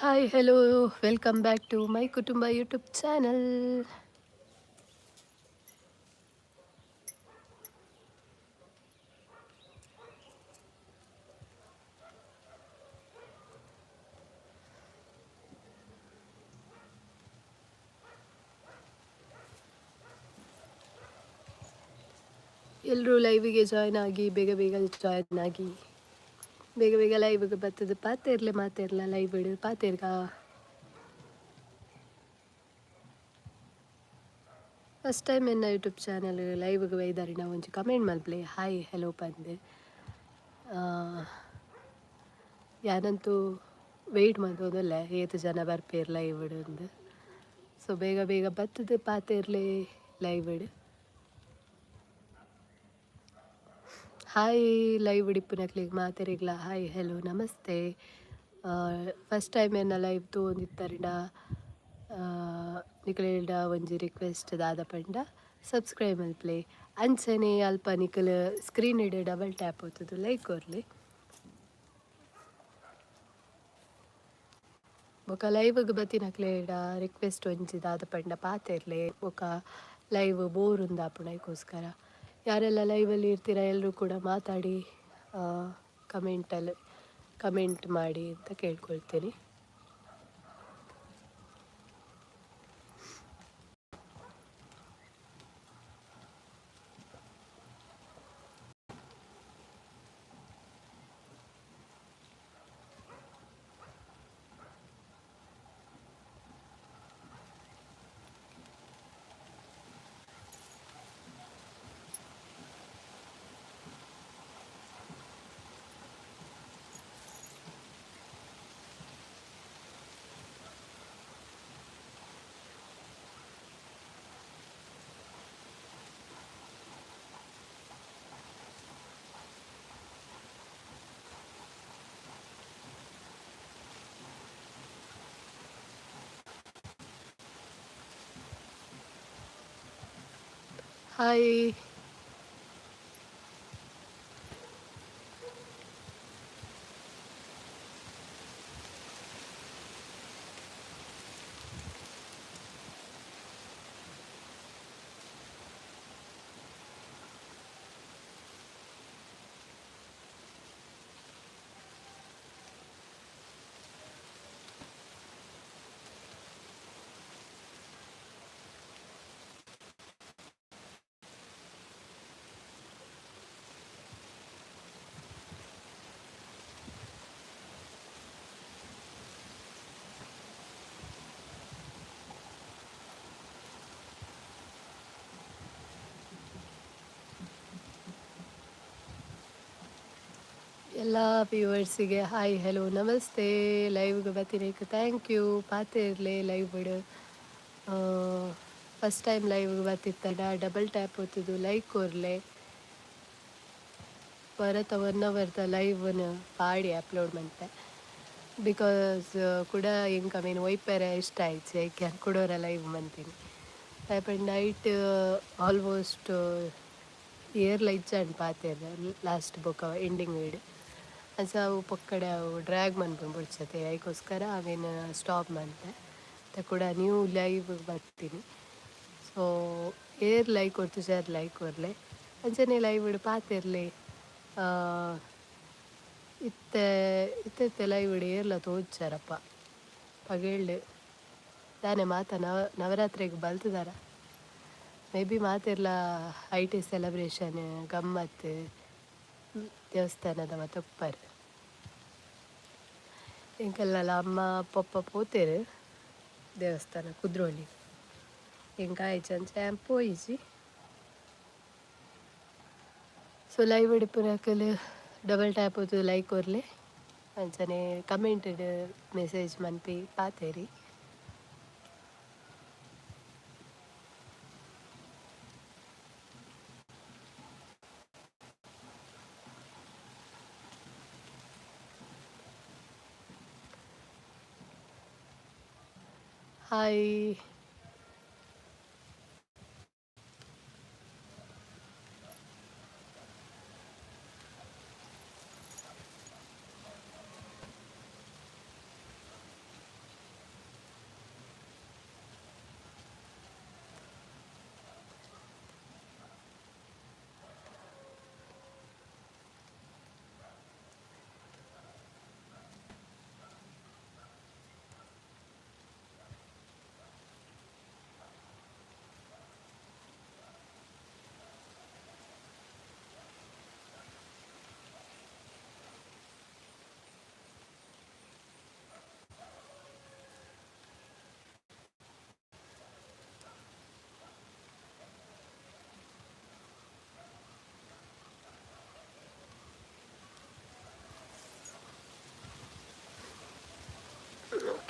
Hi, hello, welcome back to my Kutumba YouTube channel. ಎಲ್ಲರೂ ಲೈವಿಗೆ join ಆಗಿ ಬೇಗ ಬೇಗ ಜಾಯ್ನ್ ಆಗಿ ಬೇಗ ಬೇಗ ಲೈವ್ಗೆ ಬರ್ತದೆ ಪಾತೇರ್ಲೆ ಮಾತೇರ್ಲ ಲೈವ್ ಇಡು ಪಾತೇರ್ಗ ಫಸ್ಟ್ ಟೈಮ್ ಎನ್ನ ಯೂಟ್ಯೂಬ್ ಚಾನಲ್ ಲೈವ್ಗೆ ಒಯ್ದಾರಿ ನಾವು ಒಂಚು ಕಮೆಂಟ್ ಮಲ್ಪ್ಲೆ ಹಾಯ್ ಹೆಲೋ ಪಂದೆ ಯಾನಂತೂ ವೆಯ್ಟ್ ಮಾಡೋದಲ್ಲ ಏತು ಜನ ಬರ್ಪೇರು ಲೈವ್ ಇಡು ಅಂದು ಸೊ ಬೇಗ ಬೇಗ ಬರ್ತದೆ ಪಾತೇರ್ಲೆ ಲೈವ್ ಇಡು ಹಾಯ್ ಲೈವ್ ಹಿಡಿಪುನಕ್ಲಿಗೆ ಮಾತಾರಿಗ್ಲ ಹಾಯ್ ಹೆಲೋ ನಮಸ್ತೆ ಫಸ್ಟ್ ಟೈಮ್ ಎನ್ನ ಲೈವ್ ತೋಂದಿತ್ತರಿಡ ನಿಕಲೇಡ ಒಂಜಿ ರಿಕ್ವೆಸ್ಟ್ ದಾದ ಪಂಡ ಸಬ್ಸ್ಕ್ರೈಬ್ ಮಲ್ಪ್ಲೆ ಅಂಚನೆ ಅಲ್ಪ ನಿಕಲ್ ಸ್ಕ್ರೀನ್ ಇಡು ಡಬಲ್ ಟ್ಯಾಪ್ ಹೋತದು ಲೈಕ್ ಕೊರ್ಲಿ ಬೊಕ ಲೈವ್ಗೆ ಬತ್ತಿನಕ್ಲೇಡ ರಿಕ್ವೆಸ್ಟ್ ಒಂಜಿ ದಾದ ಪಂಡ ಪಾತೆರ್ಲೆ ಬೊಕ ಲೈವ್ ಬೋರ್ ಉಂದಾಪುಣಕ್ಕೋಸ್ಕರ ಯಾರೆಲ್ಲ ಲೈವಲ್ಲಿ ಇರ್ತೀರ ಎಲ್ಲರೂ ಕೂಡ ಮಾತಾಡಿ ಕಮೆಂಟಲ್ಲಿ ಕಮೆಂಟ್ ಮಾಡಿ ಅಂತ ಕೇಳ್ಕೊಳ್ತೀನಿ. ಹಾಯ್ ಎಲ್ಲ ವ್ಯೂವರ್ಸಿಗೆ ಹಾಯ್ ಹೆಲೋ ನಮಸ್ತೆ ಲೈವ್ಗೆ ಬರ್ತೀನಿ ಥ್ಯಾಂಕ್ ಯು ಪಾತೇರ್ಲೆ ಲೈವ್ ಬಿಡು ಫಸ್ಟ್ ಟೈಮ್ ಲೈವ್ಗೆ ಬರ್ತಿತ್ತಡ ಡಬಲ್ ಟ್ಯಾಪ್ ಹೊತ್ತದು ಲೈಕ್ ಕೊರ್ಲೆ ಬರತ್ತ 1 ಅವರ್ದ ಲೈವ್ನ ಪಾಡಿ ಅಪ್ಲೋಡ್ ಮಾಡ್ತೆ ಬಿಕಾಸ್ ಕೂಡ ಇಂಕ ಮೀನು ಒಯ್ಪೆರೆ ಇಷ್ಟ ಆಯ್ತು ಏಕೆ ಕೊಡೋರ ಲೈವ್ ಮಂತೀನಿ ಪಂಡ ನೈಟ್ ಆಲ್ಮೋಸ್ಟ್ ಇಯರ್ಲ ಇಜ್ಜಂಡು ಪಾತೇರ ಲಾಸ್ಟ್ ಬೊಕ ಎಂಡಿಂಗ್ ವೀಡ್ ಅಸ ಅವು ಪಕ್ಕಡೆ ಅವು ಡ್ರ್ಯಾಗ್ ಮನ್ಪುಂಡು ಬಿಡ್ಸತ್ತೆ ಅದಕ್ಕೋಸ್ಕರ ಅವೇನು ಸ್ಟಾಪ್ ಮಾಡ್ತೆ ಕೂಡ ನ್ಯೂ ಲೈವ್ ಬರ್ತೀನಿ ಸೊ ಏರ್ ಲೈಕ್ ಕೊಡ್ತು ಶೇರ್ ಲೈಕ್ ಕೊರ್ಲೆ ಅಂಚನೆ ಲೈವ್ ಇಡು ಪಾತಿರ್ಲಿ ಇತ್ತೆ ಇತ್ತೆ ಲೈವ್ ಇಡು ಏರ್ಲ ತೋಚ್ಚಾರಪ್ಪ ಪಗೇಳ್ಳು ದಾನೆ ಮಾತ ನವರಾತ್ರಿಗೆ ಬಲ್ತದಾರ ಮೇ ಬಿ ಮಾತಿರ್ಲ ಐಟಿ ಸೆಲೆಬ್ರೇಷನ್ ಗಮ್ಮತ್ ದೇವಸ್ಥಾನದ ಮತ್ತೊಪ್ಪರ್ ಇಂಕಲ್ಲ ಅಮ್ಮ ಪಪ್ಪ ಪೋತೇರು ದೇವಸ್ಥಾನ ಕುದ್ರೋಳಿ ಇಂಕ ಆಯ್ಚಂಚ ಪೋಯಿಸಿ ಸೊ ಲೈವ್ ಹಿಡಿಪುನಕಲ್ ಡಬಲ್ ಟ್ಯಾಪ್ ಹೋತು ಲೈಕ್ ಕೊರ್ಲೆ ಅಂಚನೆ ಕಮೆಂಟೆಡ್ ಮೆಸೇಜ್ ಮನ್ಪಿ ಪಾತೇರಿ ಹಾಯ್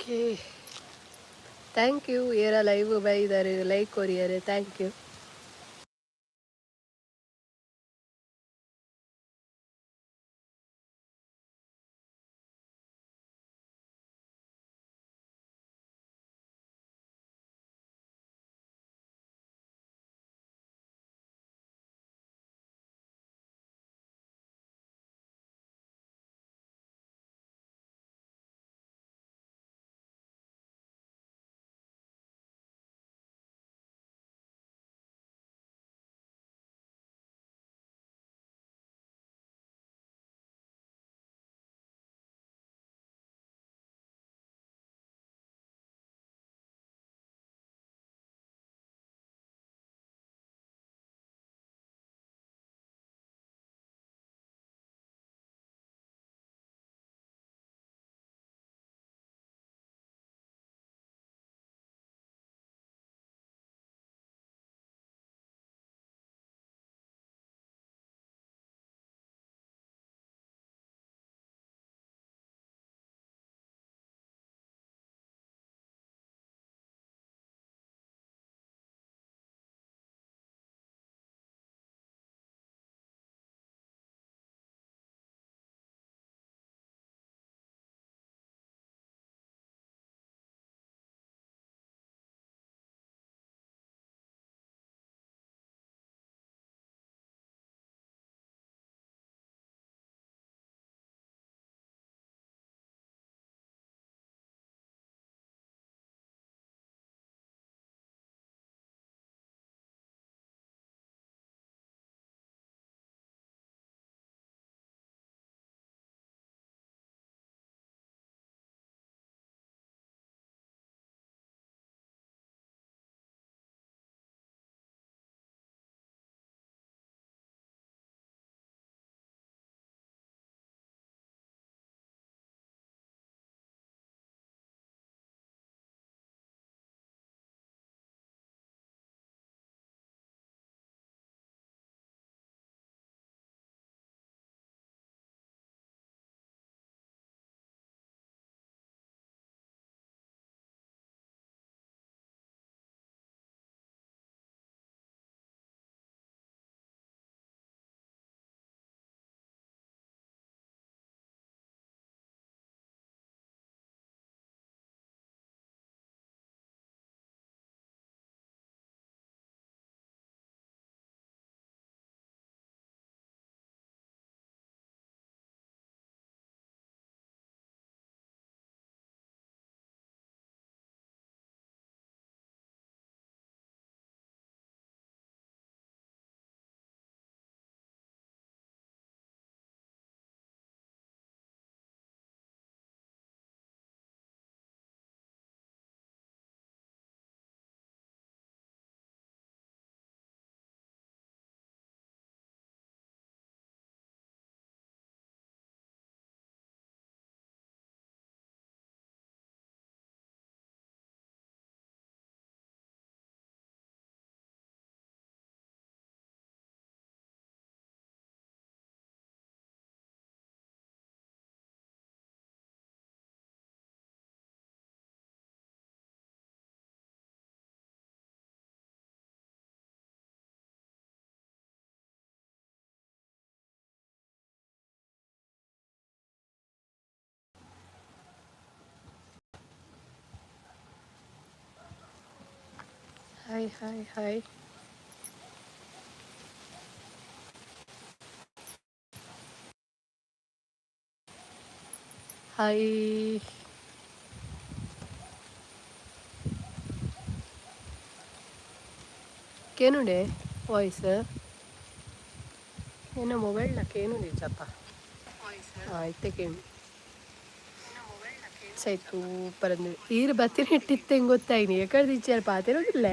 ಓಕೆ, ಥ್ಯಾಂಕ್ ಯು ಏರ ಲೈವ್ ಬೈದಾರೆ ಲೈಕ್ ಕೊರಿಯರೆ thank you. Hi hi hi. Hi, ಕೇನುಂಡೆ ವಾಯ್ಸ್ ಏನೋ ಮೊಬೈಲ್ನ ಕೇನುಂಡೆ ಚಪ್ಪ ಆಯ್ತೆ ಕೇಳು ಸೈತು ಪರಂದು ಈರು ಬತ್ತಿನ ಇಟ್ಟಿತ್ತೆ ಹೆಂಗೆ ಗೊತ್ತಾಯಿನಿ ಎಕಡೆ ಇಚ್ಚಾರು ಪಾತಿರೋದಿಲ್ಲ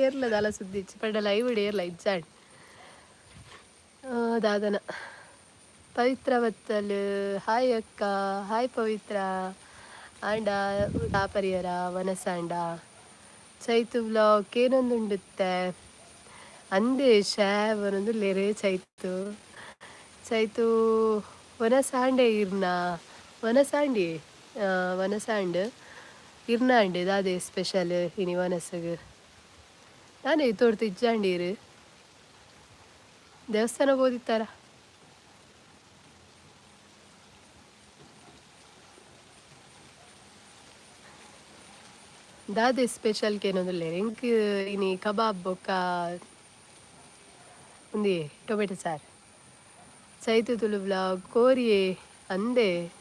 ಏರ್ಲದ ಸುದ್ದಿ ಇಚ್ಚಿ ಪಂಡ ಲೈವ್ ಏರ್ಲ ಇಜ್ಜಾಡ್ ದಾದನ ಪವಿತ್ರ ಬತ್ತಲು ಹಾಯ್ ಅಕ್ಕ, hi Pavithra and ತಾಪರಿಯರ ವನಸಾಂಡ Chaitu blog ಏನೊಂದು ಉಂಡುತ್ತೆ ಅಂದೆ ಶೇವನೊಂದು ಲೆರೆ ಚೈತು ಚೈತು ವನಸಾಂಡೆ ಇರ್ನ ವನಸಾಂಡಿ ವನಸಾಂಡ್ ಇರ್ನಾಂಡೆ ದಾದೆ ಸ್ಪೆಷಲ್ ಇನಿ ವನಸ್ಸಗ್ ನಾನೇ ತೋರ್ತು ಇಜ್ಜಾಂಡೀರು ದೇವಸ್ಥಾನ ಹೋದಿತ್ತಾರ ದಾದೆ ಸ್ಪೆಷಲ್ ಕೇನೊಂದುಲ್ಲೆ ಎಂಕ್ ಇನಿ ಕಬಾಬ್ ಬೊಕ್ಕ ಉಂದಿ ಟೊಮೆಟೊ ಸಾರು ಸೈತು ತುಳು ಬ್ಲಾಗ್ ಕೋರಿಯೆ ಅಂದೆ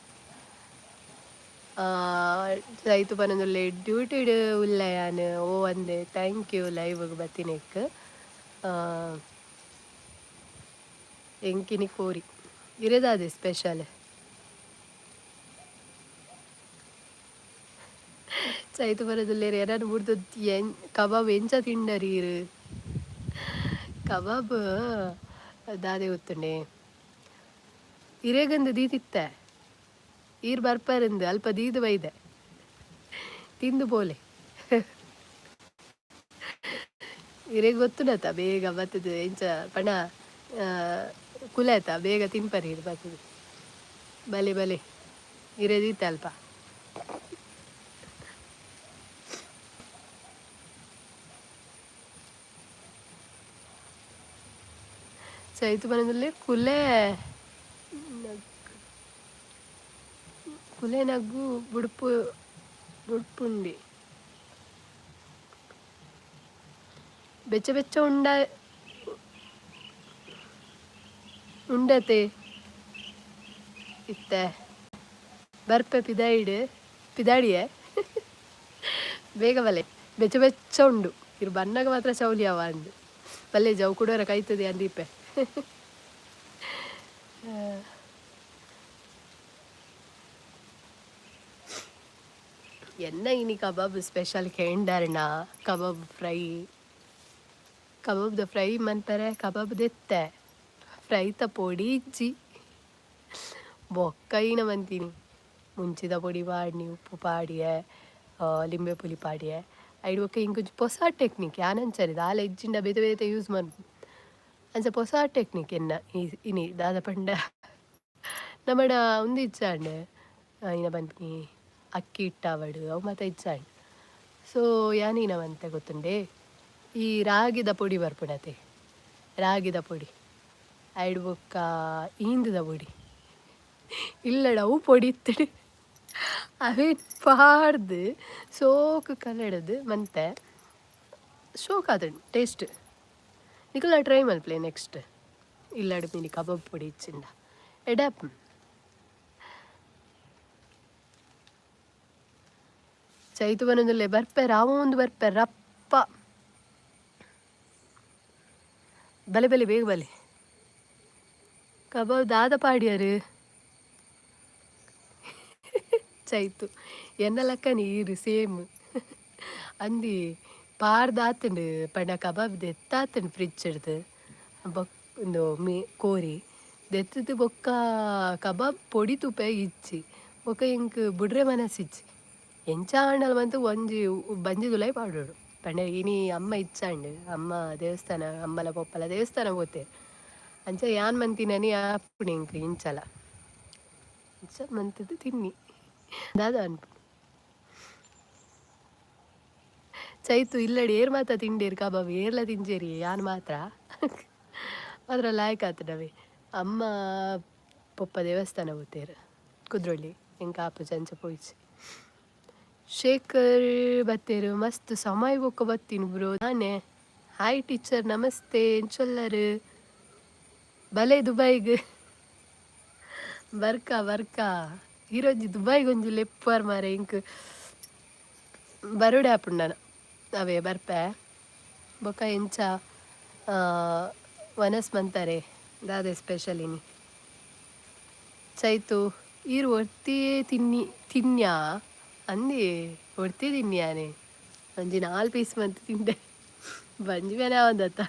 ರೈತು ಪನೊಂದುಲ್ಲೆ ಡ್ಯೂಟಿಡ್ ಉಲ್ಲಯಾನ್ ಓ ಅಂದೆ ಥ್ಯಾಂಕ್ ಯು ಲೈವ್ಗ್ ಬತ್ತಿನೆಕ್ ಎಂಕಿನಿ ಕೋರಿ ಇರೆದಾದೆ ಸ್ಪೆಷಲ್ ಸೈತು ಪನೊಂದುಲ್ಲೆರ್ ಎನನ್ ಮುಡ್ದು ಕಬಾಬ್ ಎಂಚ ತಿಂಡರೀರ್ ಕಬಾಬ್ ದಾದೆ ಗೊತ್ತುಂಡೆ ಇರೆಗಂದು ದೀತಿತ್ತೆ ಈರ್ ಬರ್ಪಾರಂದು ಅಲ್ಪ ದೀದು ಬೈದೆ ತಿಂದು ಪೋಲೆ ಇರೆಗ್ ಗೊತ್ತುನತ ಬೇಗ ಬತ್ತದು ಎಂಚ ಪಣ ಕುಲಾಯ್ತ ಬೇಗ ತಿನ್ಪರಿ ಇದು ಬರ್ತದೆ ಬಲೆ ಬಲೆ ಇರೆದೀತೆ ಅಲ್ಪ ಸೈತು ಮನದಲ್ಲಿ ಕುಲೆ ನಗ್ಗು ಬುಡ್ಪುಂಡಿ ಬೆಚ್ಚ ಬೆಚ್ಚ ಉಂಡತೆ ಇತ್ತೆ ಬರ್ಪೆ ಪಿದಾಡಿಯೇ ಬೇಗ ಬಲೆ ಬೆಚ್ಚ ಬೆಚ್ಚ ಉಂಡು ಇರು ಬನ್ನಾಗ ಮಾತ್ರ ಚೌಲಿ ಅವ ಅಂದು ಬಲ್ಲೆ ಜವು ಕುಡೋರ ಕೈತದೆ ಅಂದೀಪೆ ಎನ್ನ ಇನಿ ಕಬಾಬ್ ಸ್ಪೆಷಲ್ ಕೇಂಡರ್ಣ ಕಬಾಬ್ ಫ್ರೈ ಮಂತಾರೆ ಕಬಾಬ್ ದೆತ್ತೆ ಫ್ರೈ ತ ಪೊಡಿ ಇಜ್ಜಿ ಬೊಕ್ಕೈನ ಮಂತೀನಿ ಮುಂಚಿದ ಪೊಡಿ ಪಾಡ್ನಿ ಉಪ್ಪು ಪಾಡಿಯೆ ಲಿಂಬೆ ಪುಲಿ ಪಾಡಿಯೆ ಐಡು ಬೊಕ್ಕ ಇಂಕೊಂಚ ಹೊಸ ಟೆಕ್ನಿಕ್ ಯಾನಂಚರಿ ದಾಲ ಇಜ್ಜಿಂಡ ಬೇತೆ ಬೇತೆ ಯೂಸ್ ಮಾಡ್ಬು ಅಂಚ ಹೊಸ ಟೆಕ್ನಿಕ್ ಎನ್ನ ಇನಿ ದಾದ ಪಂಡ ನಮ್ಮಡ ಒಂದು ಇಚ್ಚಾಂಡ್ ಇನ್ನ ಬಂದ್ನಿ ಅಕ್ಕಿ ಇಟ್ಟಾವಡು ಅವು ಮತ್ತೆ ಇಚ್ಚಾಂಡ್ ಸೊ ಯಾನೀನವಂತೆ ಗೊತ್ತುಂಡೆ ಈ ರಾಗಿದ ಪೊಡಿ ಬರ್ಪುಡತೆ ರಾಗಿದ ಪೊಡಿ ಐಡು ಬೊಕ್ಕ ಈಂದದ ಪೊಡಿ ಇಲ್ಲಡ ಅವು ಪೊಡಿ ಇತ್ತಡು ಅವೇ ಪಾಡ್ದು ಸೋಕು ಕಲಡದು ಮತ್ತೆ ಶೋಕ್ ಆತಡು ಟೇಸ್ಟ್ ನಿಕಲ್ಲ ಟ್ರೈ ಮಲ್ಪ್ಲೆ ನೆಕ್ಸ್ಟ್ ಇಲ್ಲಡು ಮೀನಿ ಕಬಾಬ್ ಪೊಡಿ ಇಚ್ಚಿಂಡ ಎಡಾಪ್ ಚೈತು ಬನೊಂದುಲ್ಲೆ ಬರ್ಪೆರ್ ಅವ ಒಂದು ಬರ್ಪೆರ್ ರಪ್ಪ ಬಲೆ ಬಲೆ ಬೇಗ ಬಲೆ ಕಬಾಬ್ ದಾದ ಪಾಡ್ಯಾರು ಚೈತು ಎನ್ನ ಲಕ್ಕ ನೀರು ಸೇಮ್ ಅಂದಿ ಪಾರ್ದಾತಂಡು ಪಂಡ ಕಬಾಬ್ ದೆತ್ತಾತಂಡು ಫ್ರಿಡ್ಜ್ ಹಿಡ್ದು ಒಂದು ಕೋರಿ ದೆತ್ತದು ಬೊಕ್ಕ ಕಬಾಬ್ ಪೊಡಿ ತುಪ್ಪ ಇಚ್ಚಿ ಬೊಕ್ಕ ಇಂಕ್ ಬುಡ್ರೆ ಮನಸ್ಸಿಚ್ಚಿ ಎಂಚ ಆಂಡಲ್ ಮಂತು ಒಂಜಿ ಬಂಜಿ ತುಲೈ ಪಾಡೋಡು ಪಂಡ ಇನಿ ಅಮ್ಮ ಇಚ್ಚಾಂಡು ಅಮ್ಮ ದೇವಸ್ಥಾನ ಅಮ್ಮಲ ಪೊಪ್ಪಲ ದೇವಸ್ಥಾನ ಹೋತೆ ಅಂಚ ಯಾನ್ ಮಂತಿನನಿ ಆಪುಣಿ ಇಂಕ್ ಇಂಚಲ ಇಂಚ ಮಂತದ್ದು ತಿನ್ನಿ ದಾದ ಅನ್ಪು ಚೈತು ಇಲ್ಲಡಿ ಏರ್ ಮಾತ್ರ ತಿಂಡೇರು ಕಬಾಬ್ ಏರ್ಲ ತಿಂಜೇರಿ ಯಾನ್ ಮಾತ್ರ ಮಾತ್ರ ಲಾಯ್ಕ್ ಆತಡವೆ ಅಮ್ಮ ಪೊಪ್ಪ ದೇವಸ್ಥಾನ ಹೋತೇರು ಕುದ್ರೊಳ್ಳಿ ಎಂಕ ಆಪು ಚಂಚ ಪೋಯ್ಚಿ ಶೇಖರ್ ಬತ್ತೇರು ಮಸ್ತ್ ಸಮಯ ಬೊಕ್ಕ ಬತ್ತೀನಿ ಬ್ರೋ ನಾನೇ ಹಾಯ್ ಟೀಚರ್ ನಮಸ್ತೆ ಎಂಚೊಲ್ಲರು ಬಲೆ ದುಬೈಗ್ ಬರ್ಕ ಈರೋಜಿ ದುಬೈಗೆ ಒಂಜಿ ಲೆಪ್ಪರ್ ಮಾರೆ ಇಂಕ್ ಬರೋಡೆ ಆಪುಂಡನ ಅವೇ ಬರ್ಪೆ ಬೊಕ್ಕ ಎಂಚ ವನಸ್ ಮಂತಾರೆ ದಾದೆ ಸ್ಪೆಷಲ್ ಇನಿ ಚೈತು ಈರು ಒರ್ತಿ ತಿನ್ಯಾ ಅಂದಿ ಒಡ್ತಿ ತಿನ್ಯಾನೆ ಒಂಜಿ 4 ಪೀಸ್ ಮಂತ್ ತಿಂದೆ ಬಂಜಿ ಬೇನೆ ಆವಂದತ್ತ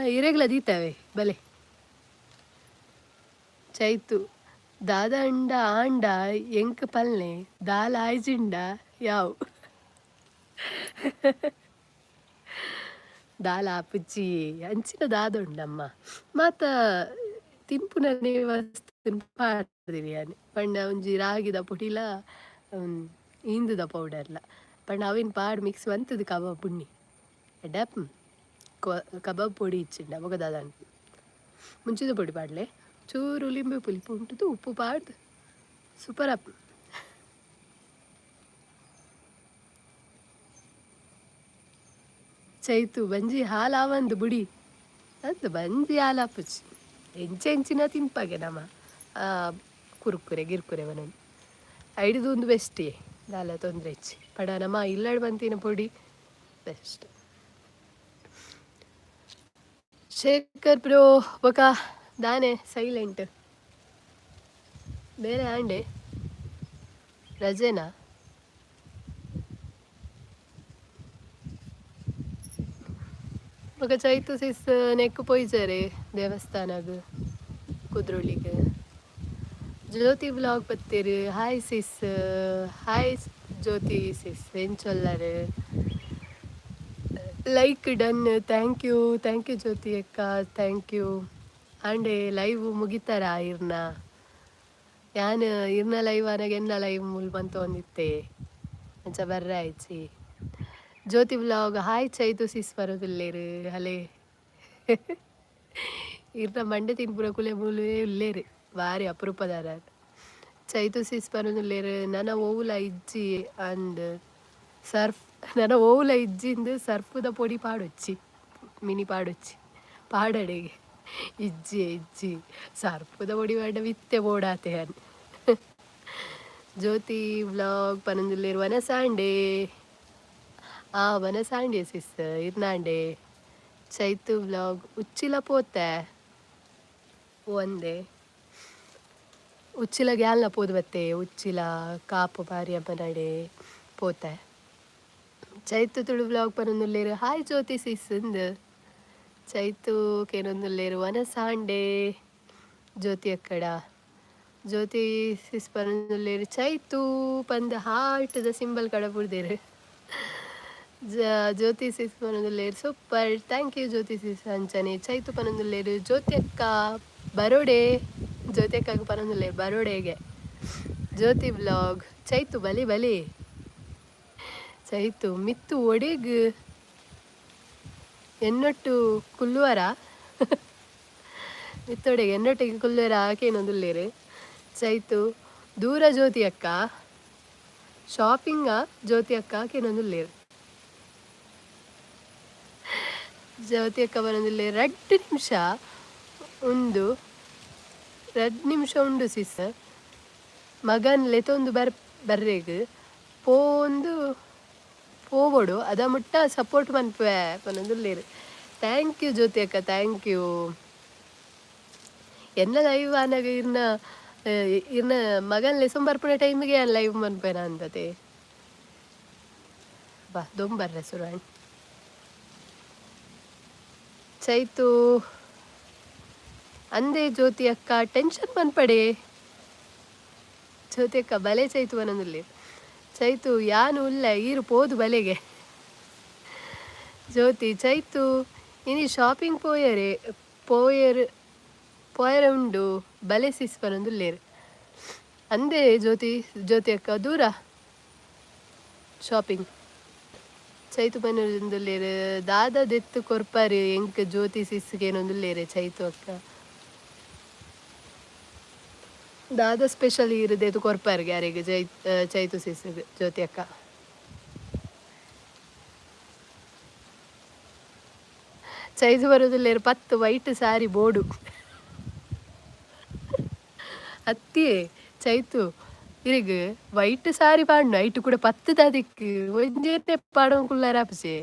ಇರೆಗ್ಲ ದೀತಾವೆ ಬಲೆ ಚೈತು ದಾದ ಅಂಡ ಆಂಡ ಎಂಕ್ ಪಲ್ಲೆ ದಾಲ್ ಆಯ್ಜಿಂಡ ಯಾವು ದಾಲ್ ಆಪುಚ್ಚಿ ಅಂಚಿನ ದಾದ ಉಂಡಮ್ಮ ಮಾತ ತಿನ್ಪುನನೆ ವಸ್ತು ಪಾಡ್ದಿರಿಯಾನೆ ಪಂಡ ಒಂಜಿ ರಾಗಿದ ಪುಟಿಲ ಇಂದುದ ಪೌಡರ್ಲ ಪಂಡ ಅವಿನ ಪಾಡ್ ಮಿಕ್ಸ್ ಬಂತದು ಕಬಾಬ್ ಪುಣ್ಣಿ ಎಡ್ಡಪ್ ಕಬಾಬ್ ಪೊಡಿ ಇಚ್ಚಿಂಡ ಮೊಗದಾದನ್ ಮುಂಚಿದ ಪೊಡಿ ಪಾಡ್ಲೆ ಚೂರು ಲಿಂಬೆ ಪುಲಿಪು ಉಂಟು ಉಪ್ಪು ಪಾಡ್ದು ಸೂಪರ್ ಅಪ್ ಚೈತು ಬಂಜಿ ಹಾಲು ಆವಂದು ಬುಡಿ ಅದು ಬಂಜಿ ಹಾಲು ಹಾಪುಚ್ಚಿ ಎಂಚೆಂಚಿನ ತಿಂಪಾಗೆ ನಮ್ಮ ಕುರುಕುರೆ ಗಿರ್ಕುರೆ ಮನೊಂದು ಐಡಿದು ಒಂದು ಬೆಸ್ಟೇ ದಾಲ ತೊಂದರೆ ಇಚ್ಚಿ ಪಡ ನಮ್ಮ ಇಲ್ಲಾಡ್ ಬಂತಿನ ಪೊಡಿ ಬೆಸ್ಟ್ ಶೇಖರ್ ಬ್ರೋ ಬೊಕ ದಾನೆ ಸೈಲೆಂಟ್ ಬೇರೆ ಆಂಡೆ ರಜೆನಾ ಬೊಕ ಚೈತು ಸಿಸ್ ನೆಕ್ಕು ಪೊಯ್ಜರೆ ದೇವಸ್ಥಾನಗ್ ಕುದ್ರೋಳಿಗೆ ಜ್ಯೋತಿ ವ್ಲಾಗ್ ಬತ್ತೀರು hi sis hi Jyoti sis ಎಂಚೊಲ್ಲರು like done thank you Jyoti ಅಕ್ಕ ಥ್ಯಾಂಕ್ ಯು ಆಂಡೆ ಲೈವ್ ಮುಗಿತಾರ ಇರ್ನ ಯಾನ್ ಇರ್ನ ಲೈವ್ ಆನಾಗ ಎನ್ನ ಲೈವ್ ಮುಲ್ ಬಂತು ಒಂದಿತ್ತೆ ಅಂಚ ಬರ್ರೆ ಆಯ್ಚಿ ಜ್ಯೋತಿ ವ್ಲಾಗ್ ಹಾಯ್ ಚೈತು ಸಿಸ್ ಬರೋದಿಲ್ಲೇರು ಹಲೇ ಇರ್ನ ಮಂಡೆ ತಿನ್ಪುರ ಕುಲೆ ಮೂಲೇ ಉಲ್ಲೇರು ಭಾರಿ ಅಪರೂಪದಾರ ಚೈತು ಸಿಸ್ ಬರೋದಿಲ್ಲೇರು ನನ್ನ ಓವುಲ ಇಜ್ಜಿ ಅಂದ್ ಸರ್ಫ್ ನನ್ನ ಓವುಲ ಇಜ್ಜಿಂದು ಸರ್ಫುದ ಪೊಡಿ ಪಾಡೊಚ್ಚಿ ಮಿನಿ ಪಾಡೊಚ್ಚಿ ಪಾಡಡೆಗೆ ಇಜ್ಜಿ ಸರ್ಫುದ ಪೊಡಿ ಪಾಡ ವಿತ್ತೆ ಓಡಾತೆ ಅನ್ ಜ್ಯೋತಿ ವ್ಲಾಗ್ ಪನಂದಿಲ್ಲೇರು ವನಸಾಂಡೆ ವನಸಾಂಡೆ ಸಿಸ್ ಇರ್ನಾಂಡೆ ಚೈತು ವ್ಲಾಗ್ ಉಚ್ಚಿಲ ಪೋತೆ ಒಂದೇ ಉಚ್ಚಿಲ ಗ್ಯಾಲ್ನ ಪೋದು ಬತ್ತೆ ಉಚ್ಚಿಲ ಕಾಪು ಬಾರಿ ಅಮ್ಮನಡೆ ಪೋತೆ ಚೈತು ತುಳು ವ್ಲಾಗ್ ಪನೊಂದುಲ್ಲೇರು ಹಾಯ್ ಜ್ಯೋತಿ ಸಿಸ್ ಇಂದು ಚೈತು ಕೇನೊಂದುಲ್ಲೇರು ವನಸಾಂಡೆ ಜ್ಯೋತಿ ಅಕ್ಕಡ ಜ್ಯೋತಿ ಸಿಸ್ ಪನೊಂದುಲ್ಲೇರು ಚೈತು ಪಂದ ಹಾರ್ಟ್ದ ಸಿಂಬಲ್ ಕಡ ಪುಡ್ದೇರು ಜ್ಯೋತಿ ಸಿಸ್ ಪನೊಂದುಲ್ಲೇರು ಸೂಪರ್ ಥ್ಯಾಂಕ್ ಯು ಜ್ಯೋತಿ ಸಿಸ್ ಅಂಚನೆ ಚೈತು ಪನೊಂದುಲ್ಲೇರು ಜ್ಯೋತಿ ಅಕ್ಕ ಬರೋಡೆ ಜ್ಯೋತಿ ಅಕ್ಕ ಪನೊಂದುಲ್ಲೇರು ಬರೋಡೆಗೆ ಜ್ಯೋತಿ ವ್ಲಾಗ್ ಚೈತು ಬಲಿ ಚೈತು ಮಿತ್ತು ಒಡೆಗ್ ಎನ್ನೊಟ್ಟು ಕುಲ್ಲುವರ ಮಿತ್ತೊಡೆಗೆ ಎನ್ನೊಟ್ಟಿಗೆ ಕುಲ್ಲುವರ ಆಕೇನೊಂದುಲ್ಲೇರು ಚೈತು ದೂರ ಜ್ಯೋತಿ ಅಕ್ಕ ಶಾಪಿಂಗ ಜ್ಯೋತಿ ಅಕ್ಕ ಆಕೇನೊಂದುಲ್ಲೇರು ಜ್ಯೋತಿ ಅಕ್ಕ ಬರೋದಿಲ್ಲ 2 ನಿಮಿಷ ಉಂಡು ಸಿಸ್ ಮಗನ್ ಲೆತೊಂದು ಬರ್ರೆಗ್ ಪೋವೊಡು ಅದ ಮುಟ್ಟ ಸಪೋರ್ಟ್ ಮನ್ಪೆ ಪನೊಂದುಲ್ಲೇರು ಥ್ಯಾಂಕ್ ಯು ಜ್ಯೋತಿ ಅಕ್ಕ ಥ್ಯಾಂಕ್ ಯು ಎನ್ನ ಲೈವ್ ಆನಾಗ ಇರ್ನ ಮಗನ್ ಲೆಸೊಂದು ಬರ್ಪುನ ಟೈಮಿಗೆ ಲೈವ್ ಮನ್ಪೆನ ಅಂತತೆ ಬಾ ದೊಂಬರ್ರೆ ಸುರಾಣ್ ಚೈತು ಅಂದೆ ಜ್ಯೋತಿ ಅಕ್ಕ ಟೆನ್ಷನ್ ಮನ್ಪಡೆ ಜ್ಯೋತಿ ಅಕ್ಕ ಬಲೆ ಚೈತು ಅನ್ನೊಂದಿಲ್ಲ ಚೈತು ಯಾನು ಉಲ್ಲ ಈರು ಪೋದು ಬಲೆಗೆ ಜ್ಯೋತಿ ಚೈತು ಇನಿ ಶಾಪಿಂಗ್ ಪೋಯರೆ ಉಂಡು ಬಲೆ ಸಿಸ್ ಪನೊಂದುಲ್ಲೇರು ಅಂದೆ ಜ್ಯೋತಿ ಅಕ್ಕ ದೂರ ಶಾಪಿಂಗ್ ಚೈತು ಪನೊಂದುಲ್ಲೇರು ದಾದ ದೆತ್ತು ಕೊರ್ಪಾರಿ ಎಂಕ್ ಜ್ಯೋತಿ ಸಿಸ್ಗೇನೊಂದುಲ್ಲೇರೆ ಚೈತು ಅಕ್ಕ ದಾದ ಸ್ಪೆಷಲ್ ಇರದೇತು ಕೊರ್ಪಾರಿಗೆ ಯಾರಿಗೆ ಚೈತು ಸಿಸ್ಗೆ ಜ್ಯೋತಿ ಅಕ್ಕ ಚೈತು ಬರೋದಿಲ್ಲೇರು 10 ವೈಟ್ ಸಾರಿ ಬೋರ್ಡು ಅತ್ತಿಯೇ ಚೈತು ಇರಿಗ್ ವೈಟ್ ಸಾರಿ ಪಾಡ್ನು ಐಟು ಕೂಡ 10 ತಾದಿಕ್ಕು ಒಂಜೇನೆ ಪಾಡೋಂಕುಲ್ಲಾರಾಪಸೆ